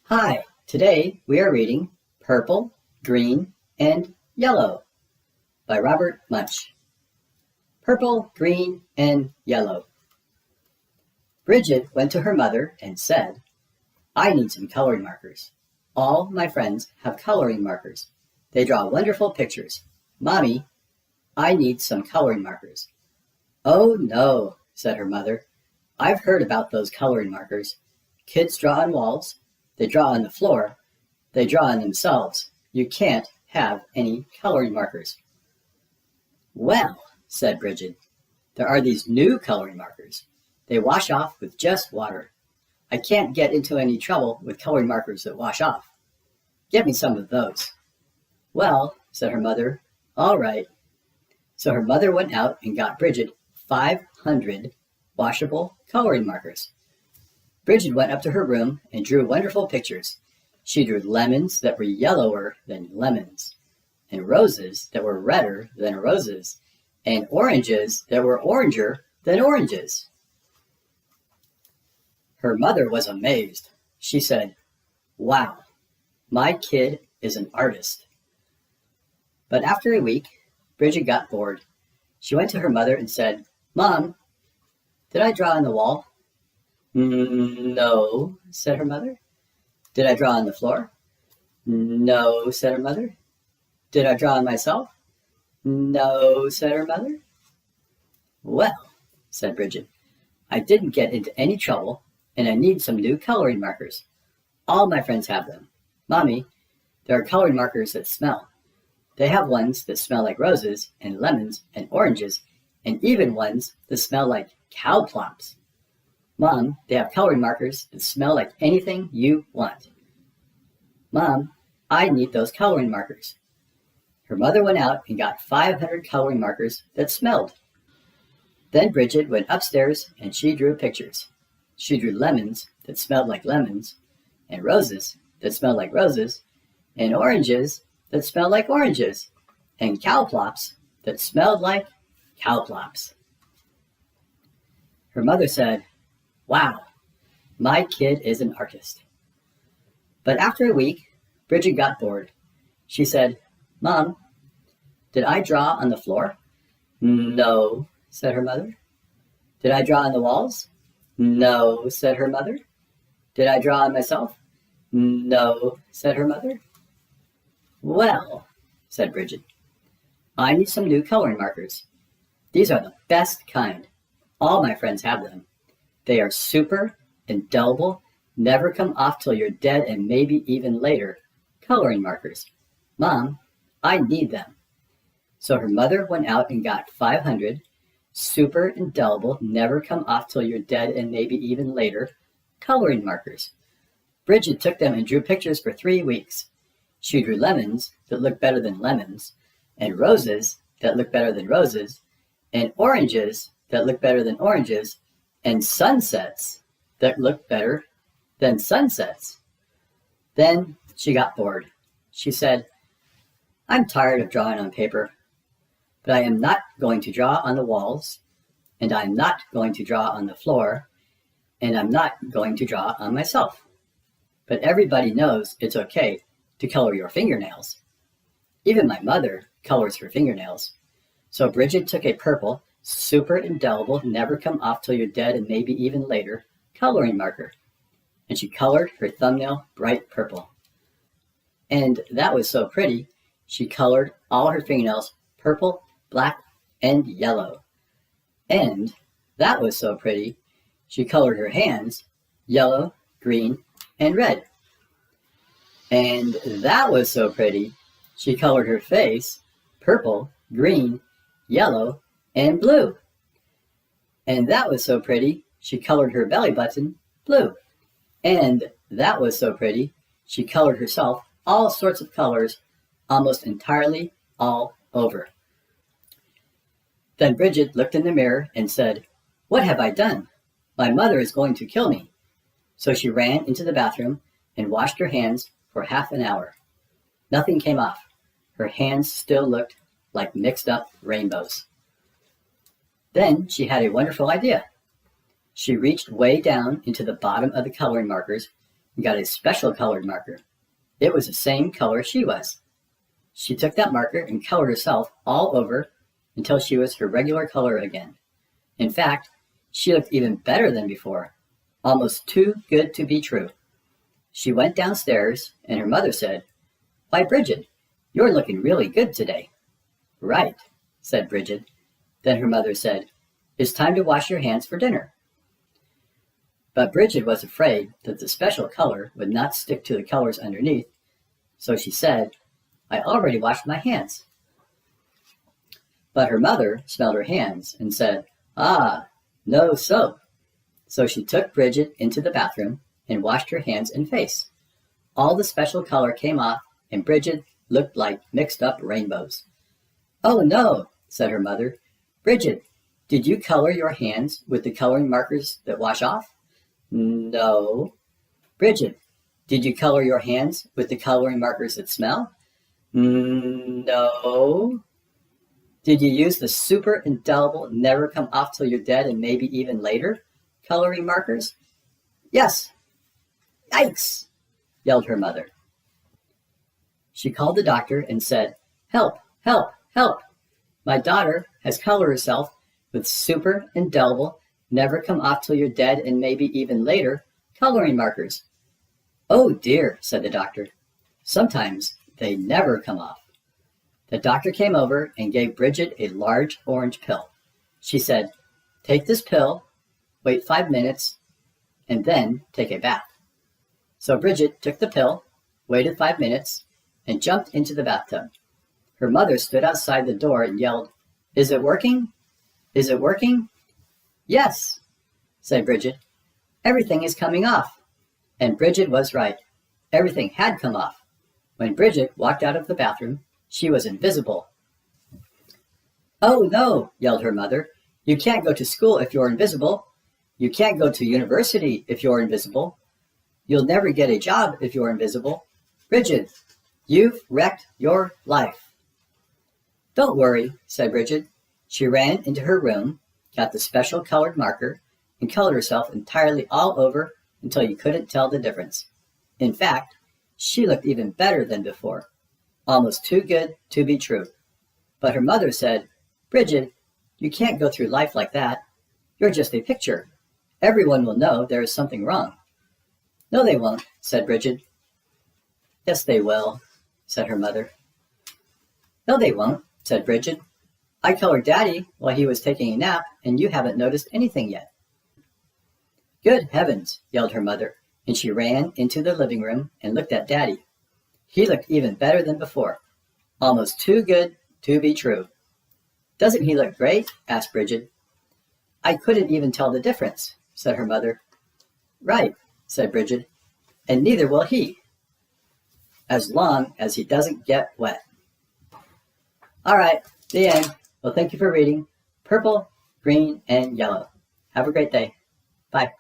Hi, today we are reading Purple, Green, and Yellow by Robert Munsch. Purple, Green, and Yellow. Bridget went to her mother and said, I need some coloring markers. All my friends have coloring markers. They draw wonderful pictures. Mommy, I need some coloring markers. Oh no, said her mother. I've heard about those coloring markers. Kids draw on walls. They draw on the floor. They draw on themselves. You can't have any coloring markers. Well, said Brigid, there are these new coloring markers. They wash off with just water. I can't get into any trouble with coloring markers that wash off. Get me some of those. Well, said her mother, all right. So her mother went out and got Brigid 500 washable coloring markers. Brigid went up to her room and drew wonderful pictures. She drew lemons that were yellower than lemons, and roses that were redder than roses, and oranges that were oranger than oranges. Her mother was amazed. She said, Wow, my kid is an artist. But after a week, Brigid got bored. She went to her mother and said, Mom, did I draw on the wall? No, said her mother. Did I draw on the floor? No, said her mother. Did I draw on myself? No, said her mother. Well, said Brigid, I didn't get into any trouble, and I need some new coloring markers. All my friends have them. Mommy, there are coloring markers that smell. They have ones that smell like roses and lemons and oranges, and even ones that smell like cow plops. Mom, they have coloring markers that smell like anything you want. Mom, I need those coloring markers. Her mother went out and got 500 coloring markers that smelled. Then Brigid went upstairs and she drew pictures. She drew lemons that smelled like lemons, and roses that smelled like roses, and oranges that smelled like oranges, and cow plops that smelled like cow plops. Her mother said, Wow, my kid is an artist. But after a week, Brigid got bored. She said, Mom, did I draw on the floor? No, said her mother. Did I draw on the walls? No, said her mother. Did I draw on myself? No, said her mother. Well, said Brigid, I need some new coloring markers. These are the best kind. All my friends have them. They are super, indelible, never come off till you're dead and maybe even later, coloring markers. Mom, I need them. So her mother went out and got 500 super, indelible, never come off till you're dead and maybe even later, coloring markers. Brigid took them and drew pictures for 3 weeks. She drew lemons that looked better than lemons, and roses that looked better than roses, and oranges that looked better than oranges, and sunsets that looked better than sunsets. Then she got bored. She said, I'm tired of drawing on paper, but I am not going to draw on the walls, and I'm not going to draw on the floor, and I'm not going to draw on myself. But everybody knows it's okay to color your fingernails. Even my mother colors her fingernails. So Brigid took a purple, super indelible, never come off till you're dead and maybe even later, coloring marker. And she colored her thumbnail bright purple. And that was so pretty, she colored all her fingernails purple, black, and yellow. And that was so pretty, she colored her hands yellow, green, and red. And that was so pretty, she colored her face purple, green, yellow, and blue. And that was so pretty, she colored her belly button blue. And that was so pretty, she colored herself all sorts of colors, almost entirely all over. Then Brigid looked in the mirror and said, What have I done? My mother is going to kill me. So she ran into the bathroom and washed her hands for half an hour. Nothing came off. Her hands still looked like mixed up rainbows. Then she had a wonderful idea. She reached way down into the bottom of the coloring markers, and got a special colored marker. It was the same color she was. She took that marker and colored herself all over until she was her regular color again. In fact, she looked even better than before, almost too good to be true. She went downstairs and her mother said, "Why, Bridget, you're looking really good today." "Right," said Bridget. Then her mother said, "It's time to wash your hands for dinner." But Bridget was afraid that the special color would not stick to the colors underneath, so she said, "I already washed my hands." But her mother smelled her hands and said, "Ah, no soap." So she took Bridget into the bathroom and washed her hands and face. All the special color came off, and Bridget looked like mixed up rainbows. "Oh no," said her mother. "Bridget, did you color your hands with the coloring markers that wash off?" "No." "Bridget, did you color your hands with the coloring markers that smell?" "No." "Did you use the super indelible, never come off till you're dead and maybe even later coloring markers?" "Yes." "Yikes!" yelled her mother. She called the doctor and said, "Help, help, help. My daughter has colored herself with super indelible, never come off till you're dead and maybe even later coloring markers." "Oh dear," said the doctor. "Sometimes they never come off." The doctor came over and gave Bridget a large orange pill. She said, "Take this pill, wait 5 minutes, and then take a bath." So Bridget took the pill, waited 5 minutes, and jumped into the bathtub. Her mother stood outside the door and yelled, "Is it working? Is it working?" "Yes," said Bridget. "Everything is coming off." And Bridget was right. Everything had come off. When Bridget walked out of the bathroom, she was invisible. "Oh no," yelled her mother. "You can't go to school if you're invisible. You can't go to university if you're invisible. You'll never get a job if you're invisible. Bridget, you've wrecked your life." "Don't worry," said Bridget. She ran into her room, got the special colored marker, and colored herself entirely all over until you couldn't tell the difference. In fact, she looked even better than before, almost too good to be true. But her mother said, "Bridget, you can't go through life like that. You're just a picture. Everyone will know there is something wrong." "No, they won't," said Bridget. "Yes, they will," said her mother. "No, they won't," said Bridget. "I colored Daddy while he was taking a nap, and you haven't noticed anything yet." "Good heavens," yelled her mother, and she ran into the living room and looked at Daddy. He looked even better than before, almost too good to be true. "Doesn't he look great?" asked Bridget. "I couldn't even tell the difference," said her mother. "Right," said Bridget, "and neither will he, as long as he doesn't get wet." All right, the end. Well, thank you for reading Purple, Green, and Yellow. Have a great day. Bye.